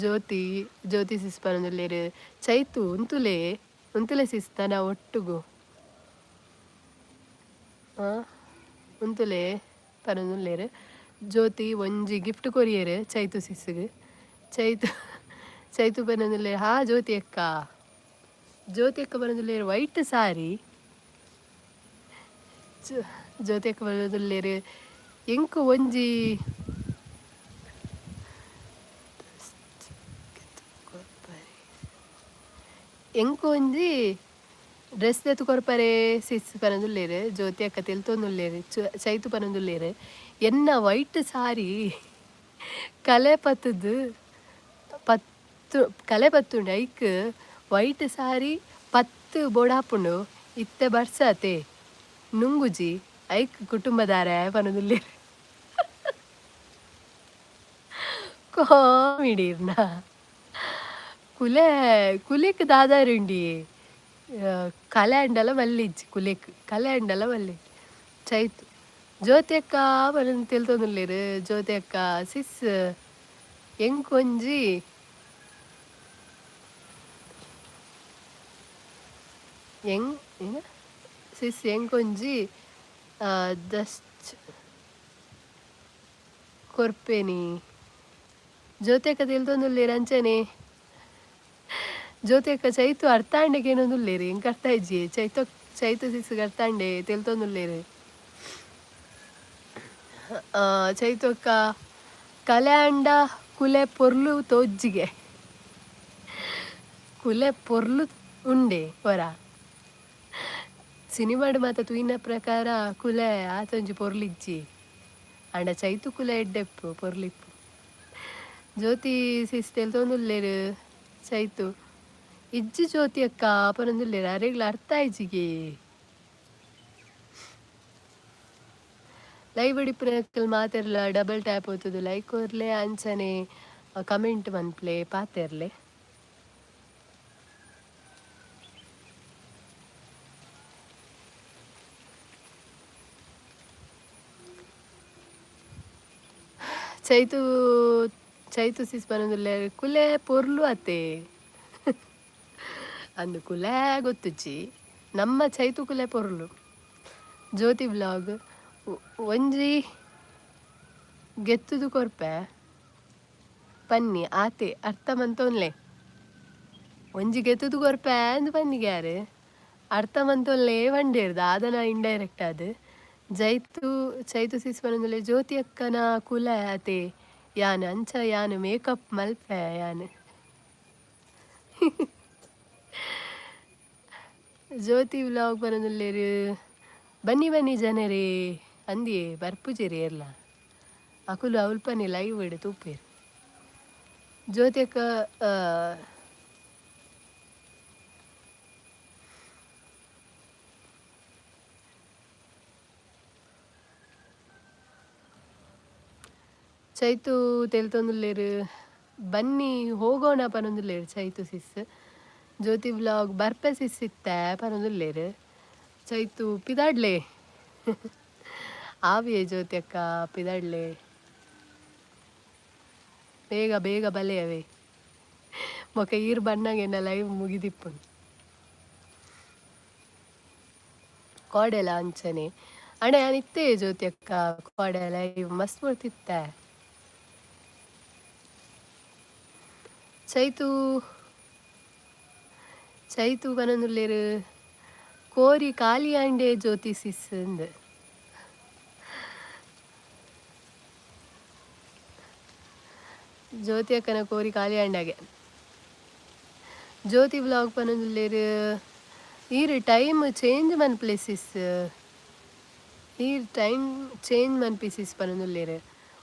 ಜ್ಯೋತಿ ಸಿಸ್ ಪನೊಂದುಲ್ಲೇರು ಚೈತು ಉಂತುಲೆ ಸಿಸ್ ತನ ಒಟ್ಟುಗು ಉಂತುಲೆ ಪನೊಂದುಲ್ಲೇರು ಜ್ಯೋತಿ ಒಂಜಿ ಗಿಫ್ಟ್ ಕೊರಿಯರು ಚೈತು ಸಿಸ್ಗೆ ಚೈತು ಪನೊಂದುಲ್ಲೇರು ಹಾ ಜ್ಯೋತಿ ಅಕ್ಕ ಪನೊಂದುಲ್ಲೇರು ವೈಟ್ ಸಾರಿ ಜ್ಯೋತಿ ಅಕ್ಕ ಪನೊಂದುಲ್ಲೇರು ಎಂಕು ಒಂಜಿ ಡ್ರೆಸ್ ಎತ್ತು ಕೊರ್ಪರೆ ಸಿಸ್ ಪನದುಲ್ಲೇರು ಜ್ಯೋತಿ ಅಕ್ಕ ತಿಳ್ತೊಂದುಲ್ಲೇರು ಚೈತು ಪನದುಲ್ಲೇರು ಎನ್ನ ವೈಟ್ ಸಾರಿ ಕಲೆ ಪತ್ತದು ಪತ್ತು ಕಲೆ ಪತ್ತುಂಡು ಐಕ್ ವೈಟ್ ಸಾರಿ ಪತ್ತು ಬೋಡಾಪುಂಡು ಇತ್ತೆ ಬರ್ಸತೆ ನುಂಗುಜಿ ಐಕ್ ಕುಟುಂಬದಾರ ಪನದುಲ್ಲೇರು ಕಾಮಿಡಿರ್ನ ಕುಲೆ ಕುಲೆಕ್ ದಾದಾರುಂಡಿ ಕಲೆ ಅಂಡಲ ಮಲ್ಲಿಜ್ಜಿ ಕುಲೆಕ್ ಕಲೆ ಅಂಡಲ ಮಲ್ಲಿ ಚೈತು ಜ್ಯೋತಿ ಅಕ್ಕ ಮನನ್ ತಿಳ್ತೊಂದುಲ್ಲೇರು ಜ್ಯೋತಿ ಅಕ್ಕ ಸಿಸ್ ಎಂಕೊಂಜಿ ಎಂಗ್ ಏನ ಸಿಸ್ ಎಂಕೊಂಜಿ ದಸ್ಟ್ ಕೊರ್ಪೇನಿ ಜ್ಯೋತಿ ಅಕ್ಕ ತಿಳ್ತೊಂದುಲ್ಲೇರು ಅಂಚನೆ ಜ್ಯೋತಿ ಅಕ್ಕ ಚೈತು ಅರ್ಥಾಂಡೆಗೆ ಏನೊಂದುಲ್ಲೇರು ಹೆಂಗೆ ಅರ್ಥ ಇಜ್ಜಿ ಚೈತು ಸಿಸ್ಗೆ ಅರ್ಥಾಂಡೆ ತಿಳ್ತೊಂದುಲ್ಲೇರು ಚೈತು ಅಕ್ಕ ಕಲೆ ಅಂಡ ಕುಲೆ ಪೊರ್ಲು ತೋಜ್ಜಿಗೆ ಕುಲೆ ಪೊರ್ಲು ಉಂಡೆ ಹೊರ ಸಿನಿಮಾಡು ಮಾತ ತೂಯಿನ ಪ್ರಕಾರ ಕುಲೆ ಆತೊಂಜಿ ಪೊರ್ಲಿಜ್ಜಿ ಅಂಡ ಚೈತು ಕುಲೆ ಎಡ್ಡೆಪ್ಪು ಪೊರ್ಲಿಪ್ಪು ಜ್ಯೋತಿ ಸಿಸ್ ತಿಳ್ತೊಂದುಲ್ಲೇರು ಚೈತು ಇಜ್ಜಿ ಜ್ಯೋತಿ ಅಕ್ಕ ಪನೊಂದುಲ್ಲೇರು ಅರೆಗ್ಲ ಅರ್ಥ ಆಯ್ಜಿಗೆ ಲೈವ್ ಹಿಡಿಪಿನಕ್ಕಲ್ ಮಾತೆರ್ಲ ಡಬಲ್ ಟ್ಯಾಪ್ ಹೋಗ್ತದೆ ಲೈಕ್ ಕೊರ್ಲೆ ಅಂಚನೆ ಕಮೆಂಟ್ ಮನ್ಪ್ಲೆ ಪಾತೆರ್ಲೆ ಚೈತು ಚೈತು ಸಿಸ್ ಪನೊಂದುಲ್ಲೇರು ಕುಲೆ ಪೊರ್ಲು ಅತ್ತೆ ಅಂದು ಕುಲೆ ಗೊತ್ತುಚ್ಚಿ ನಮ್ಮ ಚೈತು ಕುಲೆ ಪೊರ್ಲು ಜ್ಯೋತಿ ವ್ಲಾಗ್ ಒಂಜಿ ಗೆತ್ತುದು ಕೊರ್ಪೆ ಪನ್ನಿ ಆತೆ ಅರ್ಥ ಮಂತೊನ್ಲೆ ಒಂಜಿ ಗೆತ್ತುದು ಕೊರ್ಪೆ ಅಂದು ಪನ್ನಿಗೆ ಯಾರು ಅರ್ಥ ಮಂತೊನ್ಲೆ ಬಂಡೇರ್ದು ಆದನ ಇಂಡೈರೆಕ್ಟ್ ಅದು ಚೈತು ಸಿಸ್ ಪನೊಂದುಲ್ಲೆ ಜ್ಯೋತಿ ಅಕ್ಕನ ಕುಲ ಆತೆ ಯಾನು ಅಂಚ ಯಾನು ಮೇಕಪ್ ಮಲ್ಪೆ ಯಾನು ಜ್ಯೋತಿ ವ್ಲಾಗ್ ಪನೊಂದುಲ್ಲೇರು ಬನ್ನಿ ಬನ್ನಿ ಜನರೇ ಅಂದಿಯೇ ಬರ್ಪುಜೇರಿ ಎಲ್ಲ ಅಕುಲು ಅವಲ್ಪನೆ ಲೈವ್ ಇಡು ತೂಪೇರು ಜ್ಯೋತಿ ಅಕ್ಕ ಚೈತು ತೆಲ್ತೊಂದುಲ್ಲೇರು ಬನ್ನಿ ಹೋಗೋಣ ಪನೊಂದುಲ್ಲೇರು ಚೈತು ಸಿಸ್ ಜ್ಯೋತಿ ವ್ಲಾಗ್ ಬರ್ಪೆ ಸಿಸ್ ಇತ್ತೆ ಪನೊಂದುಲ್ಲೇರು ಚೈತು ಪಿದಾಡ್ಲೆ ಆವಿಯೇ ಜ್ಯೋತಿ ಅಕ್ಕ ಪಿದಾಡ್ಲೆ ಬೇಗ ಬೇಗ ಬಲೆಯವೇ ಮೊಕ ಈರ್ ಬಣ್ಣಗೆನ್ನ ಲೈವ್ ಮುಗಿದಿಪ್ಪುಂಡು ಕೋಡೆಲ ಅಂಚನೆ ಅಣ್ಣ ನಾನಿತ್ತೆ ಜ್ಯೋತಿ ಅಕ್ಕ ಕೋಡೆ ಲೈವ್ ಮಸ್ತ್ ಬರ್ತಿತ್ತೆ ಚೈತು ಚೈತು ಪನೊಂದುಲ್ಲೇರು ಕೋರಿ ಖಾಲಿ ಆಂಡೆ ಜ್ಯೋತಿ ಸಿಸ್ ಅಂದು ಜ್ಯೋತಿ ಅಕ್ಕನ ಕೋರಿ ಖಾಲಿ ಆಂಡಾಗೆ ಜ್ಯೋತಿ ವ್ಲಾಗ್ ಪನೊಂದುಲ್ಲೇರು ಈರ್ ಟೈಮ್ ಚೇಂಜ್ ಮನ್ಪ್ಲೆ ಸಿಸ್ ಈರ್ ಟೈಮ್ ಚೇಂಜ್ ಮನ್ಪಿ ಸಿಸ್ ಪನೊಂದುಲ್ಲೇರು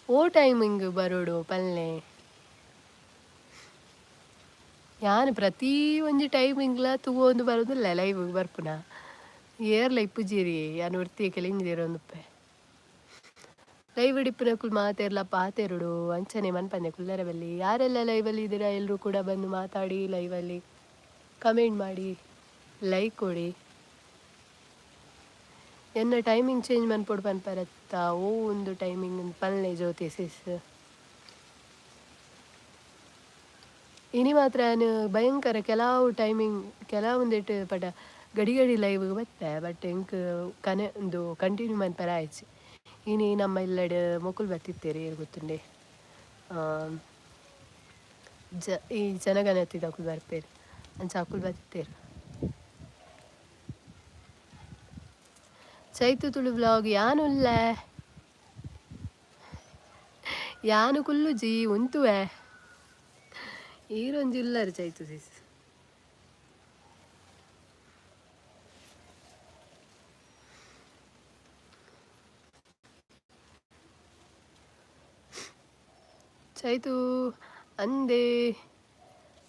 ಓ ಟೈಮಿಂಗ್ ಬರೋಡು ಪಲ್ಲೆ ಯಾನು ಪ್ರತಿ ಒಂಜಿ ಟೈಮಿಂಗ್ಲ ತೂವೊಂದು ಬರೋದಿಲ್ಲ ಲೈವ್ ಬರ್ಪುನ ಏರ್ಲ ಇಪ್ಪುಜೀರಿ ಯಾನು ಒರ್ತಿ ಕೆಲಿಂಜಿರು ಒಂದುಪ್ಪೆ ಲೈವ್ ಹಿಡಿಪಿನಕ್ಕೂ ಮಾತೆರ್ಲ ಪಾತೆರುಡು ಅಂಚನೆ ಮನ್ಪಂದೆ ಕುಲ್ಲರ ಬಲ್ಲಿ ಯಾರೆಲ್ಲ ಲೈವಲ್ಲಿ ಇದ್ದೀರಾ ಎಲ್ಲರೂ ಕೂಡ ಬಂದು ಮಾತಾಡಿ ಲೈವಲ್ಲಿ ಕಮೆಂಟ್ ಮಾಡಿ ಲೈಕ್ ಕೊಡಿ ಎನ್ನ ಟೈಮಿಂಗ್ ಚೇಂಜ್ ಮನ್ಪೊಡು ಪನ್ಪರತ್ತ ಓ ಒಂದು ಟೈಮಿಂಗ್ ಪಲ್ಲೆ ಜ್ಯೋತಿ ಸಿಸ್ ಇನಿ ಮಾತ್ರ ಭಯಂಕರ ಕೆಲವು ಟೈಮಿಂಗ್ ಕೆಲವೊಂದಿಟ್ಟು ಪಟ ಗಡಿ ಗಡಿ ಲೈವ್ ಬತ್ತೆ ಬಟ್ ಎಂಕ್ ಒಂದು ಕಂಟಿನ್ಯೂ ಮನ್ಪರ ಆಯ್ತು ಇನಿ ನಮ್ಮ ಇಲ್ಲಡೆ ಮೊಕುಲ್ ಬರ್ತಿತ್ತೇರಿ ಗೊತ್ತುಂಡೆ ಈ ಜನಗಣತಿ ಅಕುಲ್ ಬರ್ಪೇರು ಅಂಚ ಅಕುಲ್ ಬರ್ತಿತ್ತೇರು ಚೈತು ತುಳು ವ್ಲಾಗ್ ಯಾನುಲ್ಲ ಯಾನು ಕುಲ್ಲುಜಿ ಉಂತುವೆ ಈರೊಂದು ಇಲ್ಲರು ಚೈತು ಸಿಸ್ ಚೈತು ಅಂದೆ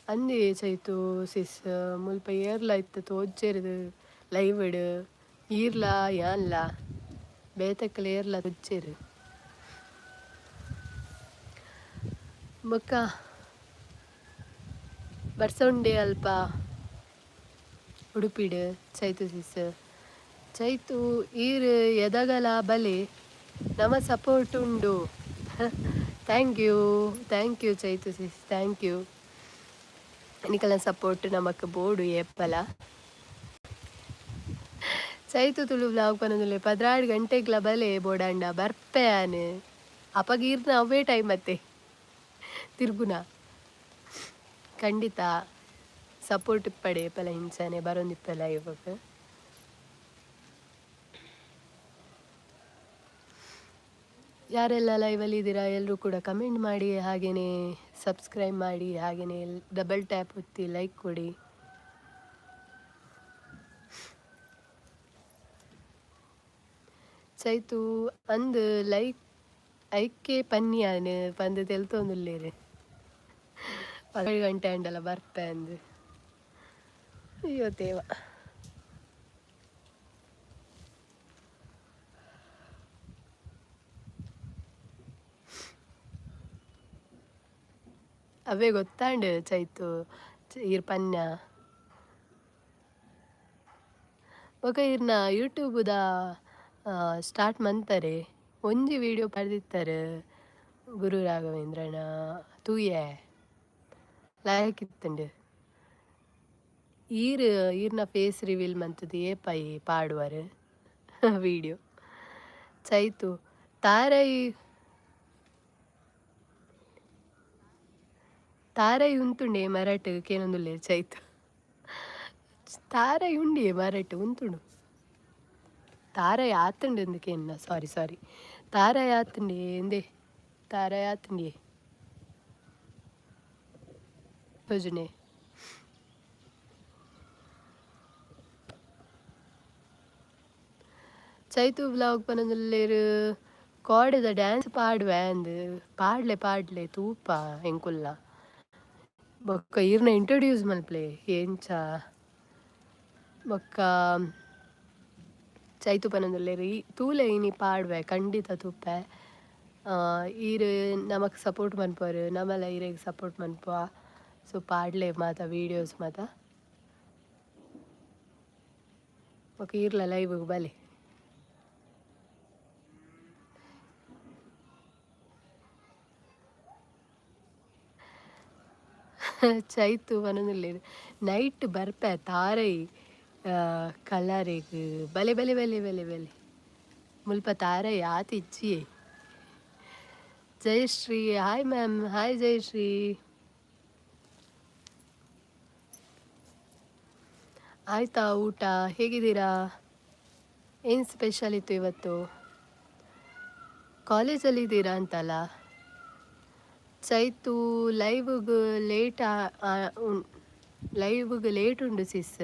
ಅಂದೆ ಚೈತು ಸಿಸ್ ಮುಲ್ಪ ಏರ್ಲ ಇತ್ತು ತೋಜ್ಜೆರ್ದು ಲೈವ್ ಇಡು ಈರ್ಲ ಯಾನ್ಲ ಬೇತಕ್ಕಲ ಏರ್ಲ ತುಜ್ಜೆರು ಬೊಕ್ಕ ಬರ್ಸೊಂಡೆ ಅಲ್ಪ ಉಡುಪಿಡು ಚೈತು ಸಿಸ್ ಚೈತು ಈರ್ ಎದಗಲ ಬಲೆ ನಮ ಸಪೋರ್ಟ್ ಉಂಡು thank you Chaitu sis thank you ಎನಿಕಲ ಸಪೋರ್ಟ್ ನಮಕ್ ಬೋಡು ಎಪ್ಪಲ ಚೈತು ತುಳು ಬ್ಲಾಗ್ ಪನೊಂದುಲ್ಲೆ 16 ಗಂಟೆಗ್ಲ ಬಲೆ ಬೋಡಾಂಡ ಬರ್ಪೆಯಾನ್ ಅಪಗೀರ್ನ ಅವೇ ಟೈಮ್ ಮತ್ತೆ ತಿರ್ಗುನ ಖಂಡಿತ ಸಪೋರ್ಟ್ ಇಪ್ಪಡೆ ಪಲ ಹಿಂಸನೆ ಬರೋಂದಿಪ್ಪಲ ಇವಾಗ ಯಾರೆಲ್ಲ ಲೈವಲ್ಲಿ ಇದ್ದೀರಾ ಎಲ್ಲರೂ ಕೂಡ ಕಮೆಂಟ್ ಮಾಡಿ ಹಾಗೆಯೇ ಸಬ್ಸ್ಕ್ರೈಬ್ ಮಾಡಿ ಹಾಗೆಯೇ ಡಬಲ್ ಟ್ಯಾಪ್ ಒತ್ತಿ ಲೈಕ್ ಕೊಡಿ. ಚೈತು ಅಂದು ಲೈಕ್ ಐಕೆ ಪನ್ಯಾನ್ ಪಂದು ತೆಲ್ತೊಂದುಲ್ಲೇರು 7 ಗಂಟೆ ಅಂಡಲ್ಲ ಬರ್ಪೆ ಅಂದು ಅಯ್ಯೋ ದೇವ ಅವೇ ಗೊತ್ತಾಂಡು ಚೈತು ಇರ್ ಪನ್ಯ ಬೊಕ ಇರ್ನ ಯೂಟ್ಯೂಬ್ದ ಸ್ಟಾರ್ಟ್ ಮಂತಾರೆ ಒಂಜಿ ವಿಡಿಯೋ ಪಡೆದಿತ್ತಾರೆ ಗುರು ರಾಘವೇಂದ್ರನ ತೂಯೆ ಲಾಯಕ್ ಇತ್ತಂಡು ಈರ್ನ face reveal ಮಂತದ್ದು ಏಪೈ ಪಾಡುವರು video Chaitu ತಾರೈ ಉಂತುಂಡೆ Maratha ಕೇನೊಂದುಲ್ಲೆ Chaitu ತಾರೈ ಉಂಡಿ ಮರಾಠ ಉಂತುಂಡು ತಾರೈ ಆತುಂಡು ಎಂದಕೇನ ಸಾರಿ ತಾರೈ ಆತುಂಡೆ ಎಂದೆ ತಾರೈ ಆತುಂಡಿ ಯೋಜನೆ ಚೈತು ಬ್ಲಾಗ್ ಪನೊಂದುಲ್ಲೆರ್ ಕೋಡೆದ ಡ್ಯಾನ್ಸ್ ಪಾಡುವೆ ಅಂದು ಪಾಡ್ಲೆ ತೂಪ ಎಂಕುಲ್ಲ ಬೊಕ್ಕ ಇರ್ನ ಇಂಟ್ರೊಡ್ಯೂಸ್ ಮಲ್ಪ್ಲೆ ಎಂಚ ಬೊಕ್ಕ ಚೈತು ಪನೊಂದುಲ್ಲೆರ್ ತೂಲೆ ಇನಿ ಪಾಡುವೆ ಖಂಡಿತ ತೂಪೆ ಈರ್ ನಮಕ್ ಸಪೋರ್ಟ್ ಮನ್ಪುವೆರ್ ನಮಲ ಈರೆಗ್ ಸಪೋರ್ಟ್ ಮನ್ಪುವ ಸೊ ಪಾಡ್ಲೆ ಮಾತ ವೀಡಿಯೋಸ್ ಮಾತ ಬೊಕ್ಕ ಈರ್ಲ ಲೈವ್ ಬಲೆ ಚೈತು ಪನೊಂದುಲ್ಲೆರ್ ನೈಟ್ ಬರ್ಪೆ ತಾರೈ ಕಲರೆಗ್ ಬಲೆ ಮುಲ್ಪ ತಾರೈ ಆತಿಜ್ಜಿಯೇ Jayashree hi ma'am hi Jayashree ಆಯ್ತಾ ಊಟ ಹೇಗಿದ್ದೀರಾ ಏನು ಸ್ಪೆಷಲ್ ಇತ್ತು ಇವತ್ತು ಕಾಲೇಜಲ್ಲಿ ಇದ್ದೀರಾ ಅಂತಲ್ಲ ಚೈತು ಲೈವ್ಗೆ ಲೇಟ್ ಉಂಡು ಸಿಸ್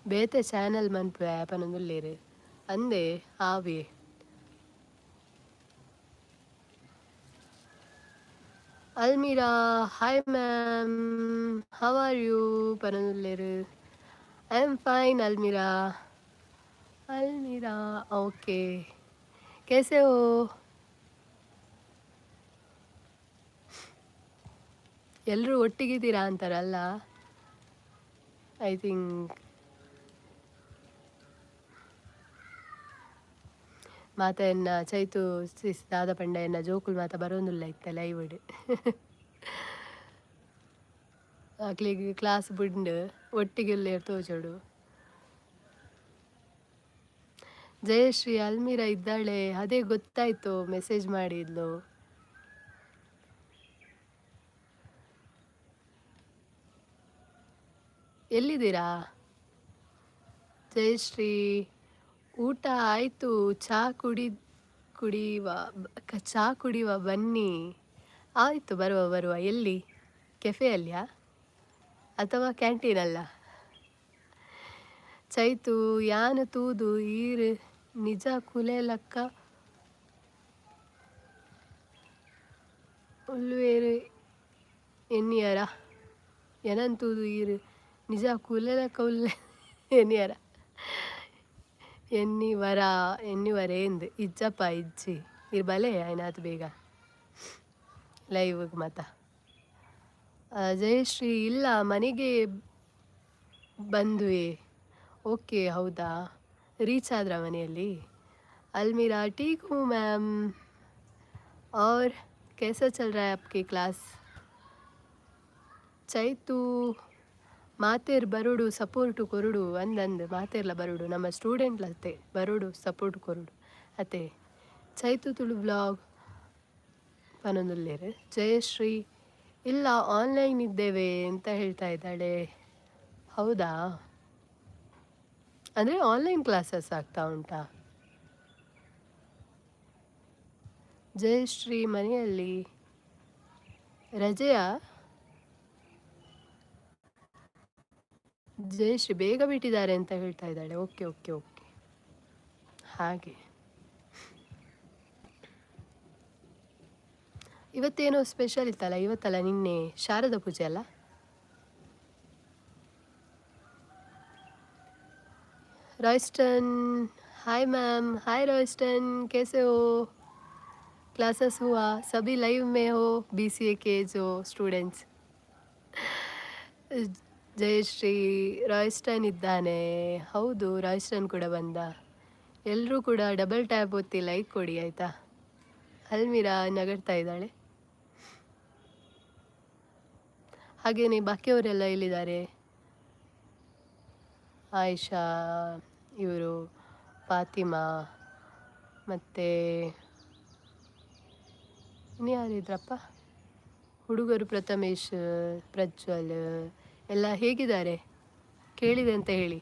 ಬೇತೆ ಚಾನಲ್ ಮನ್ಪುವೆ ಪನೊಂದುಲ್ಲೆರ್ ಅಂದೆ ಆವಿ ಅಲ್ಮೀರಾ hi ma'am how are you ಪನೊಂದುಲ್ಲೆರ್ ಐ ಆಮ್ ಫೈನ್ ಅಲ್ಮೀರಾ ಓಕೆ कैसे हो ಎಲ್ಲರೂ ಒಟ್ಟಿಗಿದ್ದೀರಾ ಅಂತಾರಲ್ಲ ಐ ಥಿಂಕ್ ಮಾತ ಎನ್ನ ಚೈತು ಸಿಸ್ ದಾದ ಪಂಡ ಎನ್ನ ಜೋಕುಲ್ ಮಾತ ಬರೋಂದುಲ್ಲ ಇತ್ತ ಲೈವ್ಡ್ ಅಕ್ಲಿಗೆ ಕ್ಲಾಸ್ ಬಿಂಡು ಒಟ್ಟಿಗೆಲ್ಲ ತೋಜೋಡು ಜಯಶ್ರೀ ಅಲ್ಮೀರಾ ಇದ್ದಾಳೆ ಅದೇ ಗೊತ್ತಾಯ್ತು ಮೆಸೇಜ್ ಮಾಡಿದ್ಲು ಎಲ್ಲಿದ್ದೀರಾ ಜಯಶ್ರೀ ಊಟ ಆಯಿತು ಚಾ ಕುಡಿಯುವ ಬನ್ನಿ ಆಯಿತು ಬರುವ ಎಲ್ಲಿ ಕೆಫೆಯಲ್ಲಿಯಾ ಅಥವಾ ಕ್ಯಾಂಟೀನಲ್ಲ ಚೈತು ಯಾನು ತೂದು ಈರ್ ನಿಜ ಕುಲೆಲಕ್ಕ ಉಳ್ಳುವೇರು ಎನ್ನಿಯರ ಏನಂತೂದು ಇರು ನಿಜ ಕೂಲೆಲಕ್ಕ ಉಲ್ಲೆ ಎನ್ನಿಯರ ಎನ್ನಿವರೇಂದು ಇಜ್ಜಪ್ಪ ಇಜ್ಜಿ ಇರು ಬಲೆ ಆಯ್ನಾತು ಬೇಗ ಲೈವ್ಗೆ ಮತ್ತ ಜಯಶ್ರೀ ಇಲ್ಲ ಮನೆಗೆ ಬಂದ್ವಿ. ಓಕೆ ಹೌದಾ, ರೀಚ್ ಆದ್ರ ಮನೆಯಲ್ಲಿ? अलमीरा ठीक हूँ मैम, और कैसा चल रहा है आपकी क्लास? ಚೈತು ಮಾತೇರ್ ಬರುಡು ಸಪೋರ್ಟು ಕೊರುಡು ಅಂದಂದು ಮಾತೇರ್ಲ ಬರುಡು ನಮ್ಮ ಸ್ಟೂಡೆಂಟ್ಲತ್ತೆ ಬರುಡು ಸಪೋರ್ಟ್ ಕೊರುಡು ಅತ್ತೆ ಚೈತು ತುಳು ವ್ಲಾಗ್ ಪನೊಂದುಲ್ಲೇರು. ಜಯಶ್ರೀ ಇಲ್ಲ ಆನ್ಲೈನ್ ಇದ್ದೇವೆ ಅಂತ ಹೇಳ್ತಾ ಇದ್ದಾಳೆ. ಹೌದಾ, ಅಂದರೆ ಆನ್ಲೈನ್ ಕ್ಲಾಸಸ್ ಆಗ್ತಾ ಉಂಟಾ? ಜಯಶ್ರೀ ಮನೆಯಲ್ಲಿ ರಜೆಯಾ? ಜಯಶ್ರೀ ಬೇಗ ಬಿಟ್ಟಿದ್ದಾರೆ ಅಂತ ಹೇಳ್ತಾ ಇದ್ದಾಳೆ. ಓಕೆ ಓಕೆ ಓಕೆ, ಹಾಗೆ. ಇವತ್ತೇನೋ ಸ್ಪೆಷಲ್ ಇತ್ತಲ್ಲ, ಇವತ್ತಲ್ಲ ನಿನ್ನೆ ಶಾರದಾ ಪೂಜೆ ಅಲ್ಲ? रॉयस्टन हाय मैम, हाय रॉयस्टन, कैसे हो? क्लासेस हुआ, सभी लाइव में हो BCA के जो स्टूडेंट्स. ಜಯಶ್ರೀ ರಾಯ್ಸ್ಟನ್ ಇದ್ದಾನೆ. ಹೌದು, ರಾಯ್ಸ್ಟನ್ ಕೂಡ ಬಂದ. ಎಲ್ಲರೂ ಕೂಡ ಡಬಲ್ ಟ್ಯಾಪ್ ಒತ್ತಿ ಲೈಕ್ ಕೊಡಿ ಆಯಿತಾ. ಅಲ್ಮೀರಾ ನಗರ್ತಾ ಇದ್ದಾಳೆ. ಹಾಗೆಯೇ ಬಾಕಿಯವರೆಲ್ಲ ಎಲ್ಲಿದ್ದಾರೆ? ಆಯಿಷಾ, ಇವರು ಫಾತಿಮಾ, ಮತ್ತು ಇನ್ಯಾರಿದ್ರಪ್ಪ ಹುಡುಗರು, ಪ್ರಥಮೇಶ್, ಪ್ರಜ್ವಲ್ ಎಲ್ಲ ಹೇಗಿದ್ದಾರೆ ಕೇಳಿದೆ ಅಂತ ಹೇಳಿ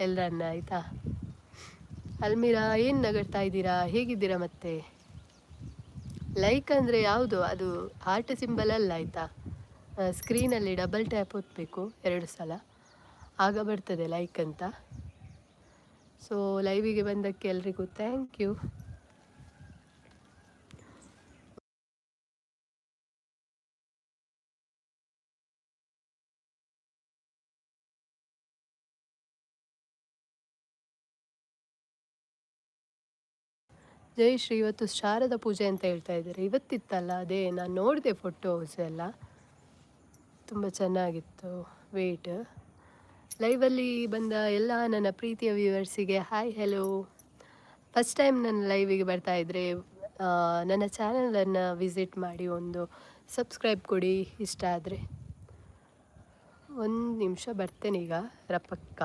ಎಲ್ಲರನ್ನ ಆಯಿತಾ. ಅಲ್ಮೀರಾ ಏನು ನಗರ್ತಾ ಇದ್ದೀರಾ, ಹೇಗಿದ್ದೀರಾ? ಮತ್ತೆ ಲೈಕ್ ಅಂದರೆ ಯಾವುದು? ಅದು ಹಾರ್ಟ್ ಸಿಂಬಲ್ ಅಲ್ಲ ಆಯಿತಾ. ಸ್ಕ್ರೀನಲ್ಲಿ ಡಬಲ್ ಟ್ಯಾಪ್ ಒತ್ತಬೇಕು 2 ಸಲ, ಆಗ ಬರ್ತದೆ ಲೈಕ್ ಅಂತ. ಸೊ ಲೈವಿಗೆ ಬಂದಕ್ಕೆ ಎಲ್ರಿಗೂ ಥ್ಯಾಂಕ್ ಯು. ಜಯಶ್ರೀ ಇವತ್ತು ಶಾರದಾ ಪೂಜೆ ಅಂತ ಹೇಳ್ತಾ ಇದ್ದಾರೆ. ಇವತ್ತಿತ್ತಲ್ಲ, ಅದೇ ನಾನು ನೋಡಿದೆ ಫೋಟೋಸ್ ಎಲ್ಲ, ತುಂಬ ಚೆನ್ನಾಗಿತ್ತು. ವೇಟ್ ಲೈವಲ್ಲಿ ಬಂದ ಎಲ್ಲ ನನ್ನ ಪ್ರೀತಿಯ ವ್ಯೂವರ್ಸಿಗೆ ಹಾಯ್ ಹೆಲೋ. ಫಸ್ಟ್ ಟೈಮ್ ನನ್ನ ಲೈವಿಗೆ ಬರ್ತಾ ಇದ್ದರೆ ನನ್ನ ಚಾನಲನ್ನು ವಿಸಿಟ್ ಮಾಡಿ, ಒಂದು ಸಬ್ಸ್ಕ್ರೈಬ್ ಕೊಡಿ ಇಷ್ಟ ಆದರೆ. 1 ನಿಮಿಷ ಬರ್ತೇನೆ ಈಗ ರಪಕ್ಕ.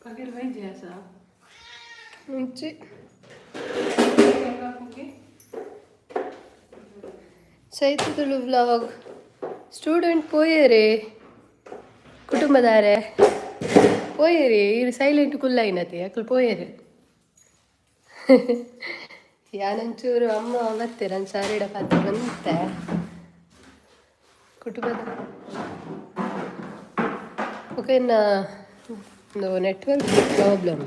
Pakai baju jasa. Nanti. Chaitu Tulu vlog student ಪೋಯರೆ ಕುಟುಂಬದಾರೆ ಪೋಯರಿ ಇರು ಸೈಲೆಂಟ್ ಕುಲ್ಲೈನತಿ ಅಕ್ಕಳು ಪೋಯರಿ ಯಾನಂಚೂರು ಅಮ್ಮ ಮತ್ತೆ ನನ್ನ ಸಾರಿಡ ಪಾತ್ರ ಬಂತೆ ಕುಟುಂಬದ ಓಕೆನಾ ಒಂದು ನೆಟ್ವರ್ಕ್ ಪ್ರಾಬ್ಲಮ್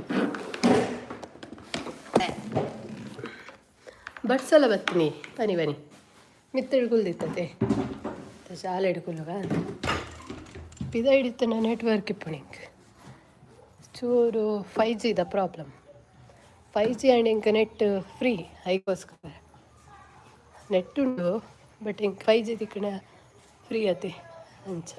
ಬಟ್ಸಲ ಬರ್ತೀನಿ ಬನ್ನಿ ಬನ್ನಿ ಮಿತ್ತ ಹಿಡ್ಕೊಳ್ದಿತ್ತತೆ ಶಾಲೆ ಹಿಡ್ಕೊಳ್ಗ ಪಿದ ಹಿಡಿತನ ನೆಟ್ವರ್ಕ್ ಇಪ್ಪಣಿಂಗ್ ಚೂರು 5G ದ ಪ್ರಾಬ್ಲಮ್. 5G ಆ್ಯಂಡ್ ಇಂಕ ನೆಟ್ ಫ್ರೀ ಐಗೋಸ್ಕರ ನೆಟ್ ಉಂಡು ಬಟ್ ಇಂಕ 5G ತಿಕ್ಕಣ ಫ್ರೀ ಅತಿ ಅಂಚ.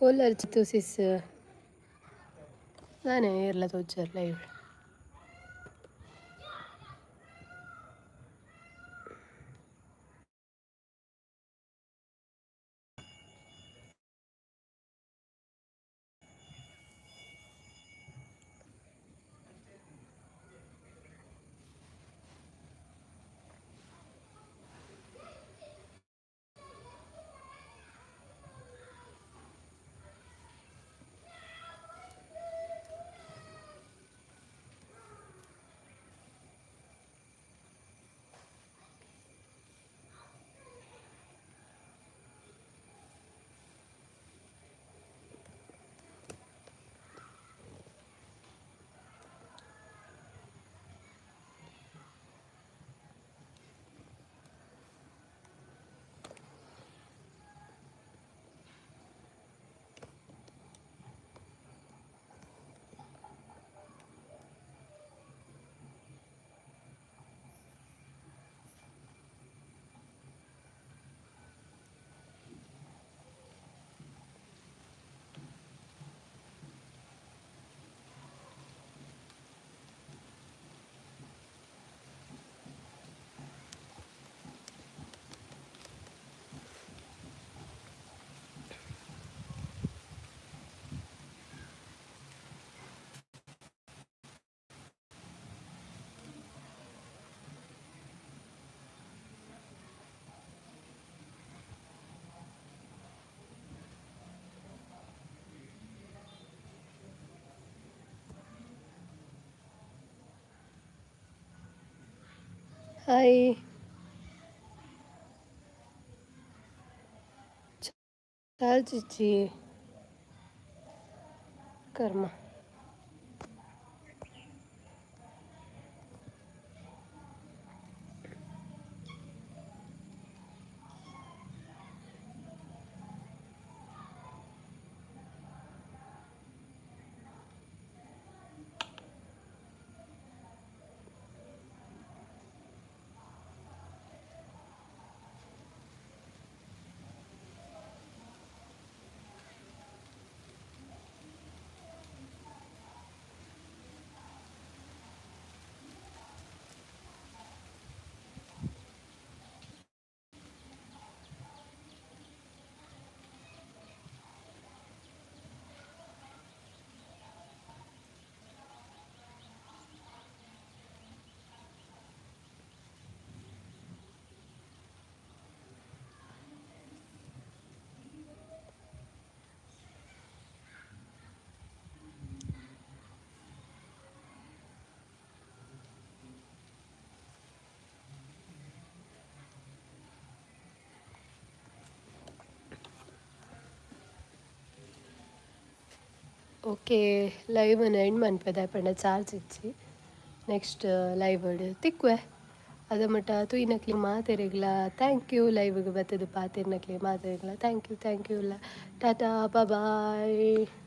ಓಲರ್ ಚಿತ್ತು ಸಿಸ್ ನಾನೇ ಇರ್ಲ ತೋಜರ್ ಲೈವ್. ಹಾಯ್ ಚಾಲ್ ಚಿಚ್ಚಿ ಕರ್ಮ. ಓಕೆ ಲೈವನ್ನು ಎಂಡ್ ಮನ್ಪದ ಪಂಡ ಚಾರ್ಜ್ ಇಚ್ಚಿ ನೆಕ್ಸ್ಟ್ ಲೈವ್ ತಿಕ್ಕುವೆ ಅದ ಮಟ್ಟ ತುಯಿನಕ್ಲಿ ಮಾತೆರೆಗ್ಲ ಥ್ಯಾಂಕ್ ಯು ಲೈವ್ಗೆ ಬತ್ತದು ಪಾತೆರ್ನಕ್ಲಿ ಮಾತೆರೆಗ್ಲ ಥ್ಯಾಂಕ್ ಯು ಇಲ್ಲ ಟಾಟಾ ಬಾಯ್.